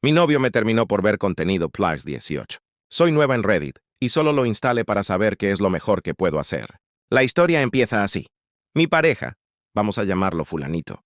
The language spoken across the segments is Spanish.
Mi novio me terminó por ver contenido Plus 18. Soy nueva en Reddit y solo lo instalé para saber qué es lo mejor que puedo hacer. La historia empieza así. Mi pareja, vamos a llamarlo fulanito,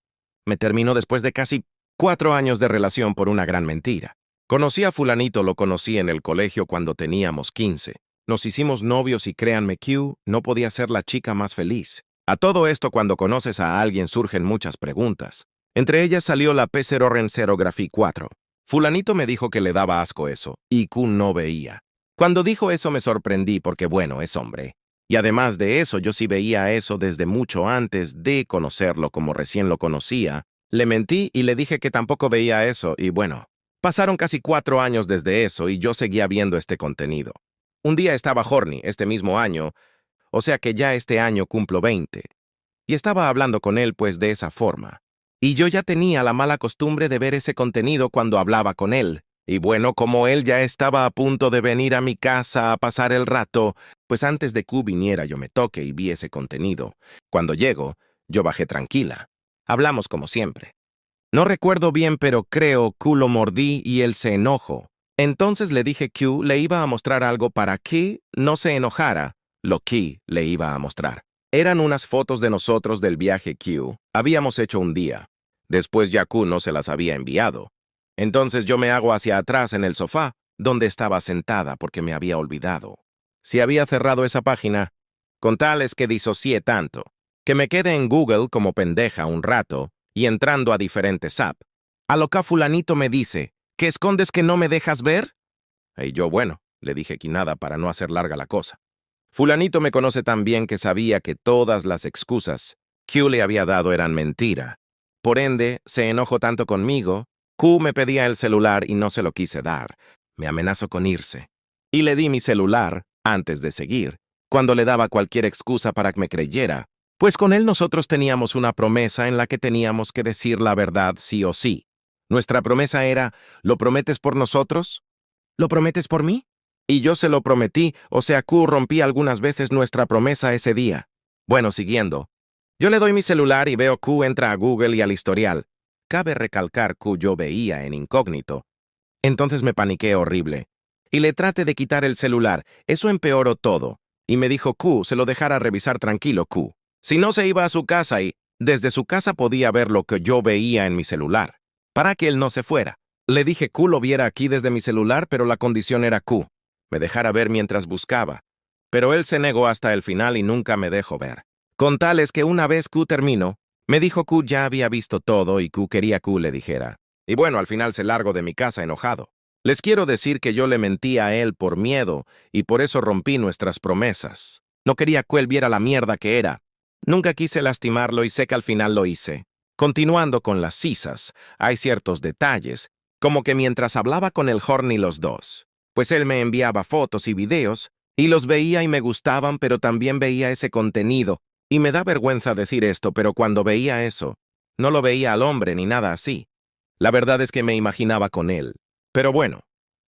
me terminó después de casi 4 años de relación por una gran mentira. Conocí a fulanito, lo conocí en el colegio cuando teníamos 15. Nos hicimos novios y créanme, Q no podía ser la chica más feliz. A todo esto, cuando conoces a alguien surgen muchas preguntas. Entre ellas salió la P0 Rencero Graphy 4. Fulanito me dijo que le daba asco eso, y Q no veía. Cuando dijo eso me sorprendí porque, bueno, es hombre. Y además de eso, yo sí veía eso desde mucho antes de conocerlo, como recién lo conocía. Le mentí y le dije que tampoco veía eso, y bueno, pasaron casi 4 años desde eso y yo seguía viendo este contenido. Un día estaba horny, este mismo año, o sea que ya este año cumplo 20, y estaba hablando con él pues de esa forma. Y yo ya tenía la mala costumbre de ver ese contenido cuando hablaba con él. Y bueno, como él ya estaba a punto de venir a mi casa a pasar el rato, pues antes de que viniera yo me toqué y vi ese contenido. Cuando llego, yo bajé tranquila. Hablamos como siempre. No recuerdo bien, pero creo que lo mordí y él se enojó. Entonces le dije que le iba a mostrar algo para que no se enojara. Lo que le iba a mostrar eran unas fotos de nosotros del viaje que habíamos hecho un día. Después ya Q no se las había enviado. Entonces yo me hago hacia atrás en el sofá, donde estaba sentada porque me había olvidado. Si había cerrado esa página, con tal es que disocié tanto, que me quedé en Google como pendeja un rato y entrando a diferentes apps. A lo que fulanito me dice, ¿qué escondes que no me dejas ver? Y yo, bueno, le dije que nada para no hacer larga la cosa. Fulanito me conoce tan bien que sabía que todas las excusas que le había dado eran mentira. Por ende, se enojó tanto conmigo. Q me pedía el celular y no se lo quise dar. Me amenazó con irse. Y le di mi celular, antes de seguir, cuando le daba cualquier excusa para que me creyera, pues con él nosotros teníamos una promesa en la que teníamos que decir la verdad sí o sí. Nuestra promesa era, ¿lo prometes por nosotros? ¿Lo prometes por mí? Y yo se lo prometí, o sea, Q rompí algunas veces nuestra promesa ese día. Bueno, siguiendo. Yo le doy mi celular y veo Q entra a Google y al historial. Cabe recalcar que yo veía en incógnito. Entonces me paniqué horrible. Y le traté de quitar el celular. Eso empeoró todo. Y me dijo Q se lo dejara revisar tranquilo Q. Si no se iba a su casa y desde su casa podía ver lo que yo veía en mi celular. Para que él no se fuera. Le dije Q lo viera aquí desde mi celular, pero la condición era Q me dejara ver mientras buscaba. Pero él se negó hasta el final y nunca me dejó ver. Con tal es que una vez Q terminó, me dijo Q ya había visto todo y Q quería Q le dijera. Y bueno, al final se largó de mi casa enojado. Les quiero decir que yo le mentí a él por miedo y por eso rompí nuestras promesas. No quería que él viera la mierda que era. Nunca quise lastimarlo y sé que al final lo hice. Continuando con las cisas, hay ciertos detalles, como que mientras hablaba con el horny los dos, pues él me enviaba fotos y videos, y los veía y me gustaban, pero también veía ese contenido, y me da vergüenza decir esto, pero cuando veía eso, no lo veía al hombre ni nada así. La verdad es que me imaginaba con él. Pero bueno,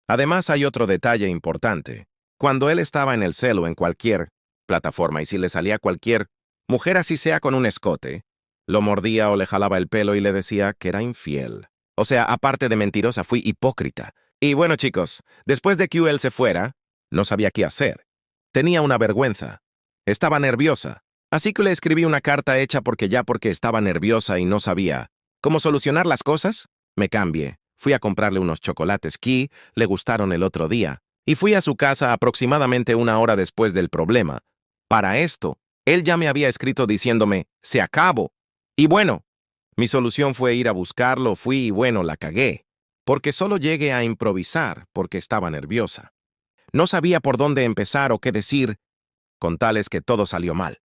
además hay otro detalle importante. Cuando él estaba en el celo en cualquier plataforma y si le salía cualquier mujer así sea con un escote, lo mordía o le jalaba el pelo y le decía que era infiel. O sea, aparte de mentirosa, fui hipócrita. Y bueno, chicos, después de que él se fuera, no sabía qué hacer. Tenía una vergüenza. Estaba nerviosa. Así que le escribí una carta hecha porque estaba nerviosa y no sabía cómo solucionar las cosas, me cambié. Fui a comprarle unos chocolates que le gustaron el otro día y fui a su casa aproximadamente 1 hora después del problema. Para esto, él ya me había escrito diciéndome, se acabó. Y bueno, mi solución fue ir a buscarlo, fui y bueno, la cagué. Porque solo llegué a improvisar porque estaba nerviosa. No sabía por dónde empezar o qué decir, con tales que todo salió mal.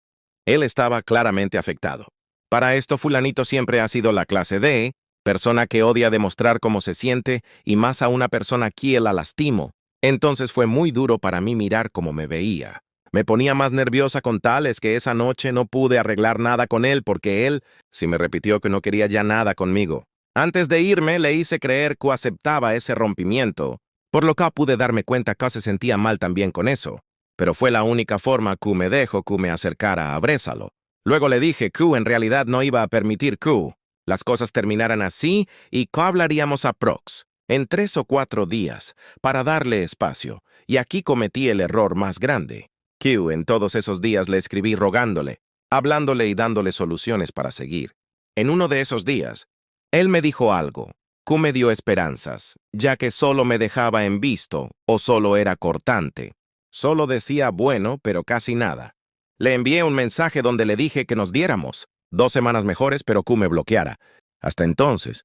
Él estaba claramente afectado. Para esto, fulanito siempre ha sido la clase D, persona que odia demostrar cómo se siente y más a una persona que la lastimo. Entonces fue muy duro para mí mirar cómo me veía. Me ponía más nerviosa con tales que esa noche no pude arreglar nada con él porque él sí me repitió que no quería ya nada conmigo. Antes de irme, le hice creer que aceptaba ese rompimiento, por lo que pude darme cuenta que se sentía mal también con eso. Pero fue la única forma que me dejó que me acercara a abrázalo. Luego le dije que en realidad no iba a permitir que las cosas terminaran así y que hablaríamos a prox. en 3 o 4 días, para darle espacio, y aquí cometí el error más grande. Q, en todos esos días le escribí rogándole, hablándole y dándole soluciones para seguir. En uno de esos días, él me dijo algo. Q me dio esperanzas, ya que solo me dejaba en visto o solo era cortante. Solo decía bueno, pero casi nada. Le envié un mensaje donde le dije que nos diéramos 2 semanas mejores, pero Q me bloqueara. Hasta entonces,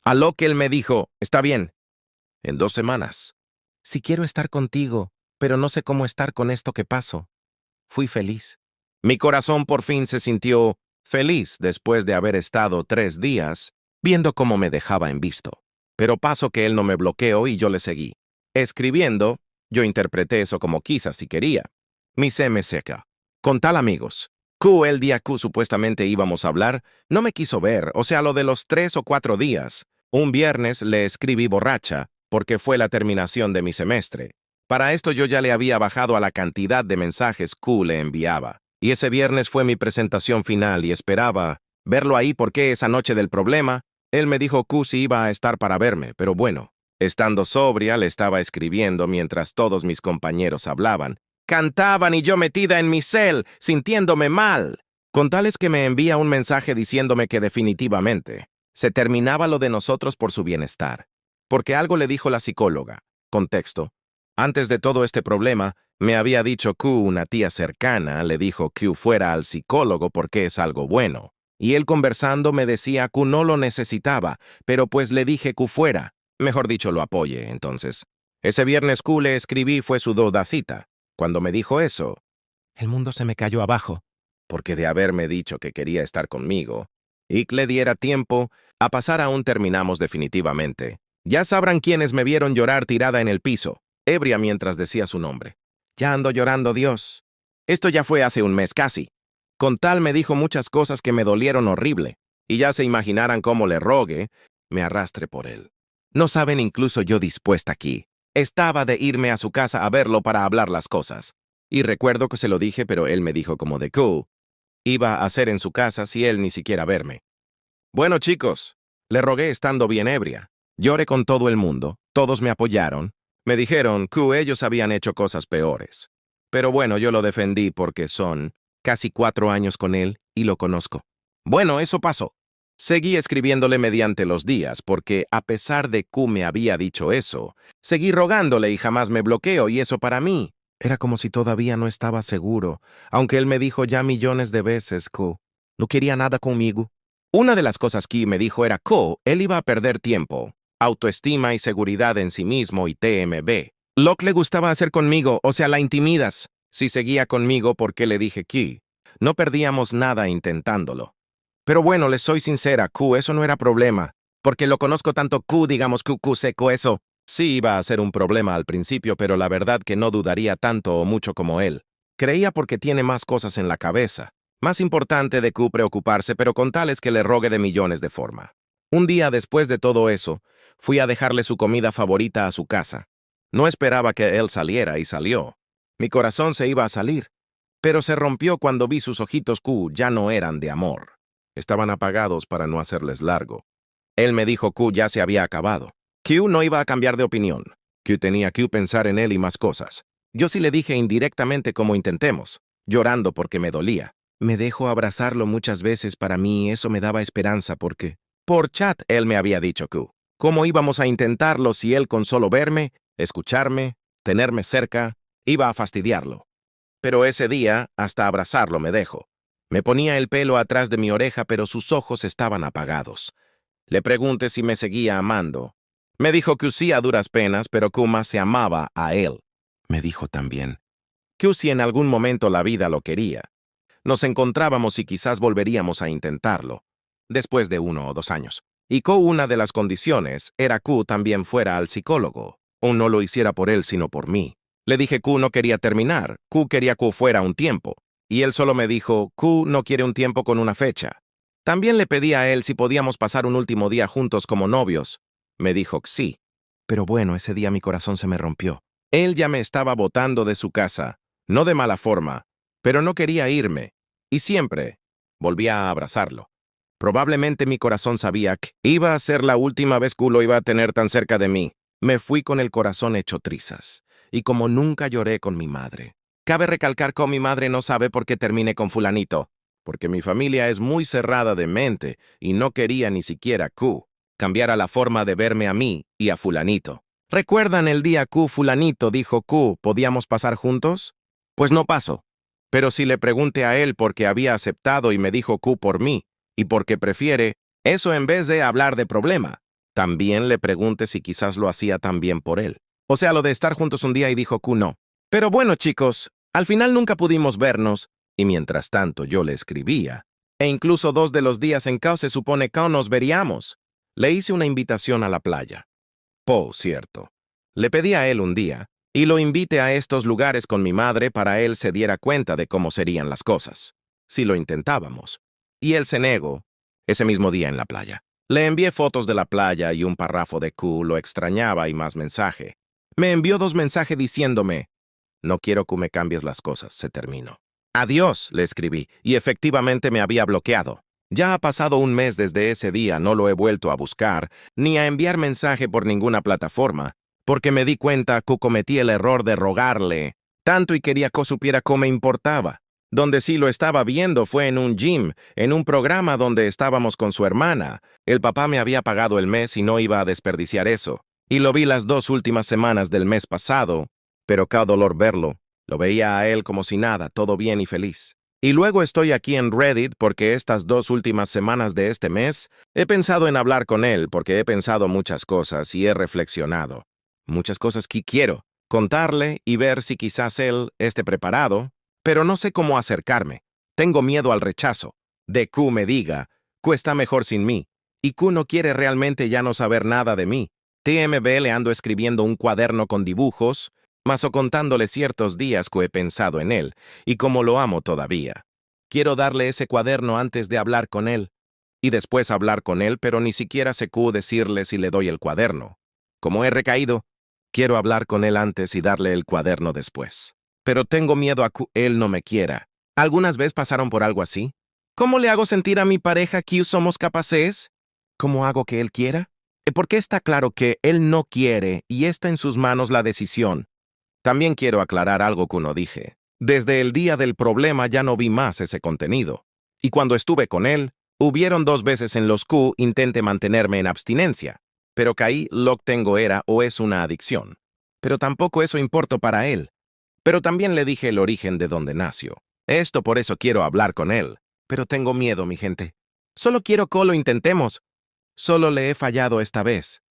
a lo que él me dijo, está bien, en 2 semanas. Si quiero estar contigo, pero no sé cómo estar con esto que paso. Fui feliz. Mi corazón por fin se sintió feliz después de haber estado 3 días viendo cómo me dejaba en visto. Pero paso que él no me bloqueó y yo le seguí. Escribiendo, yo interpreté eso como quizás si quería. Mi se me seca. Con tal amigos. Q, el día Q supuestamente íbamos a hablar, no me quiso ver, o sea, lo de los 3 o 4 días. Un viernes le escribí borracha, porque fue la terminación de mi semestre. Para esto yo ya le había bajado a la cantidad de mensajes Q le enviaba. Y ese viernes fue mi presentación final y esperaba verlo ahí porque esa noche del problema, él me dijo Q si iba a estar para verme, pero bueno, estando sobria le estaba escribiendo mientras todos mis compañeros hablaban. Cantaban y yo metida en mi cel, sintiéndome mal. Con tales que me envía un mensaje diciéndome que definitivamente se terminaba lo de nosotros por su bienestar. Porque algo le dijo la psicóloga. Contexto. Antes de todo este problema, me había dicho Q, una tía cercana, le dijo Q fuera al psicólogo porque es algo bueno. Y él conversando me decía Q no lo necesitaba, pero pues le dije Q fuera. Mejor dicho, lo apoye, entonces. Ese viernes Q le escribí fue su cita. Cuando me dijo eso, el mundo se me cayó abajo, porque de haberme dicho que quería estar conmigo, y que le diera tiempo, a pasar aún terminamos definitivamente. Ya sabrán quiénes me vieron llorar tirada en el piso, ebria mientras decía su nombre. Ya ando llorando, Dios. Esto ya fue hace un mes casi. Con tal me dijo muchas cosas que me dolieron horrible, y ya se imaginarán cómo le rogue, me arrastre por él. No saben incluso yo dispuesta aquí. Estaba de irme a su casa a verlo para hablar las cosas. Y recuerdo que se lo dije, pero él me dijo como de Q iba a hacer en su casa si él ni siquiera verme. Bueno, chicos, le rogué estando bien ebria. Lloré con todo el mundo, todos me apoyaron. Me dijeron Q ellos habían hecho cosas peores. Pero bueno, yo lo defendí porque son casi 4 años con él y lo conozco. Bueno, eso pasó. Seguí escribiéndole mediante los días porque, a pesar de Q me había dicho eso, seguí rogándole y jamás me bloqueó y eso para mí era como si todavía no estaba seguro, aunque él me dijo ya millones de veces Q no quería nada conmigo. Una de las cosas que me dijo era Q él iba a perder tiempo, autoestima y seguridad en sí mismo y TMB. Lo que le gustaba hacer conmigo, o sea, la intimidas. Si seguía conmigo porque le dije que no perdíamos nada intentándolo. Pero bueno, les soy sincera, Q, eso no era problema, porque lo conozco tanto Q, digamos Q seco eso. Sí iba a ser un problema al principio, pero la verdad que no dudaría tanto o mucho como él. Creía porque tiene más cosas en la cabeza. Más importante de Q preocuparse, pero con tales que le rogue de millones de forma. Un día después de todo eso, fui a dejarle su comida favorita a su casa. No esperaba que él saliera y salió. Mi corazón se iba a salir, pero se rompió cuando vi sus ojitos Q ya no eran de amor. Estaban apagados para no hacerles largo. Él me dijo Q ya se había acabado. Q no iba a cambiar de opinión. Q tenía que pensar en él y más cosas. Yo sí le dije indirectamente como intentemos, llorando porque me dolía. Me dejó abrazarlo muchas veces para mí y eso me daba esperanza porque, por chat, él me había dicho Q. ¿Cómo íbamos a intentarlo si él con solo verme, escucharme, tenerme cerca, iba a fastidiarlo? Pero ese día, hasta abrazarlo me dejó. Me ponía el pelo atrás de mi oreja, pero sus ojos estaban apagados. Le pregunté si me seguía amando. Me dijo que sí a duras penas, pero que más se amaba a él. Me dijo también que si en algún momento la vida lo quería. Nos encontrábamos y quizás volveríamos a intentarlo, después de 1 o 2 años. Y que una de las condiciones era que también fuera al psicólogo, o no lo hiciera por él sino por mí. Le dije que no quería terminar, que quería que fuera un tiempo. Y él solo me dijo, Q no quiere un tiempo con una fecha. También le pedí a él si podíamos pasar un último día juntos como novios. Me dijo que sí. Pero bueno, ese día mi corazón se me rompió. Él ya me estaba botando de su casa, no de mala forma, pero no quería irme. Y siempre volvía a abrazarlo. Probablemente mi corazón sabía que iba a ser la última vez que lo iba a tener tan cerca de mí. Me fui con el corazón hecho trizas, y como nunca lloré con mi madre. Cabe recalcar que mi madre no sabe por qué terminé con fulanito, porque mi familia es muy cerrada de mente y no quería ni siquiera Q cambiara la forma de verme a mí y a fulanito. ¿Recuerdan el día Q fulanito dijo Q podíamos pasar juntos? Pues no pasó. Pero si le pregunté a él por qué había aceptado y me dijo Q por mí, y porque prefiere, eso en vez de hablar de problema, también le pregunté si quizás lo hacía también por él. O sea, lo de estar juntos un día y dijo Q no. Pero bueno, chicos, al final nunca pudimos vernos, y mientras tanto yo le escribía, e incluso 2 de los días en que se supone que nos veríamos. Le hice una invitación a la playa. Cierto. Le pedí a él un día, y lo invité a estos lugares con mi madre para él se diera cuenta de cómo serían las cosas, si lo intentábamos. Y él se negó, ese mismo día en la playa. Le envié fotos de la playa y un párrafo de Q, lo extrañaba y más mensaje. Me envió 2 mensajes diciéndome, no quiero que me cambies las cosas, se terminó. Adiós, le escribí, y efectivamente me había bloqueado. Ya ha pasado un mes desde ese día, no lo he vuelto a buscar, ni a enviar mensaje por ninguna plataforma, porque me di cuenta que cometí el error de rogarle tanto y quería que supiera cómo me importaba. Donde sí lo estaba viendo fue en un gym, en un programa donde estábamos con su hermana. El papá me había pagado el mes y no iba a desperdiciar eso. Y lo vi las 2 últimas semanas del mes pasado, pero qué dolor verlo. Lo veía a él como si nada, todo bien y feliz. Y luego estoy aquí en Reddit porque estas 2 últimas semanas de este mes he pensado en hablar con él porque he pensado muchas cosas y he reflexionado. Muchas cosas que quiero contarle y ver si quizás él esté preparado, pero no sé cómo acercarme. Tengo miedo al rechazo. De Q me diga, Q está mejor sin mí, y Q no quiere realmente ya no saber nada de mí. TMB le ando escribiendo un cuaderno con dibujos, más o contándole ciertos días que he pensado en él, y como lo amo todavía. Quiero darle ese cuaderno antes de hablar con él, y después hablar con él, pero ni siquiera sé cómo decirle si le doy el cuaderno. Como he recaído, quiero hablar con él antes y darle el cuaderno después. Pero tengo miedo a que él no me quiera. ¿Algunas veces pasaron por algo así? ¿Cómo le hago sentir a mi pareja que somos capaces? ¿Cómo hago que él quiera? Porque está claro que él no quiere y está en sus manos la decisión. También quiero aclarar algo que no dije. Desde el día del problema ya no vi más ese contenido. Y cuando estuve con él, hubieron 2 veces en los que intenté mantenerme en abstinencia, pero caí lo que tengo era o es una adicción. Pero tampoco eso importa para él. Pero también le dije el origen de donde nació. Esto por eso quiero hablar con él. Pero tengo miedo, mi gente. Solo quiero que lo intentemos. Solo le he fallado esta vez.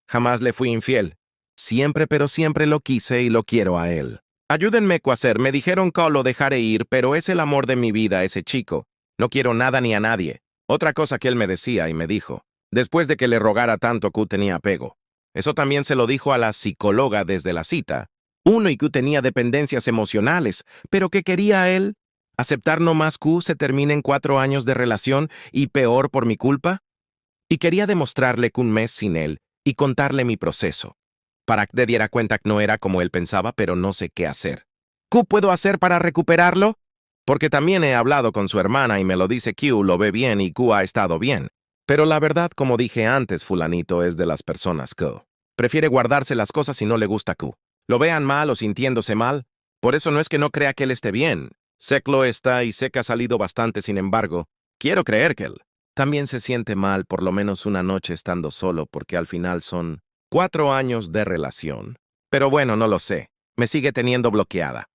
Jamás le fui infiel. Siempre pero siempre lo quise y lo quiero a él. Ayúdenme a hacer, me dijeron que lo dejaré ir, pero es el amor de mi vida ese chico. No quiero nada ni a nadie. Otra cosa que él me decía y me dijo, después de que le rogara tanto que tenía apego. Eso también se lo dijo a la psicóloga desde la cita. Uno y que tenía dependencias emocionales, pero ¿qué quería él? ¿Aceptar no más que se terminen 4 años de relación y peor por mi culpa? Y quería demostrarle que un mes sin él y contarle mi proceso, para que se diera cuenta que no era como él pensaba, pero no sé qué hacer. ¿Qué puedo hacer para recuperarlo? Porque también he hablado con su hermana y me lo dice Q lo ve bien y Q ha estado bien. Pero la verdad, como dije antes, fulanito es de las personas que prefiere guardarse las cosas si no le gusta Q. Lo vean mal o sintiéndose mal. Por eso no es que no crea que él esté bien. Sé que lo está y sé que ha salido bastante, sin embargo, quiero creer que él también se siente mal por lo menos una noche estando solo porque al final son 4 años de relación. Pero bueno, no lo sé. Me sigue teniendo bloqueada.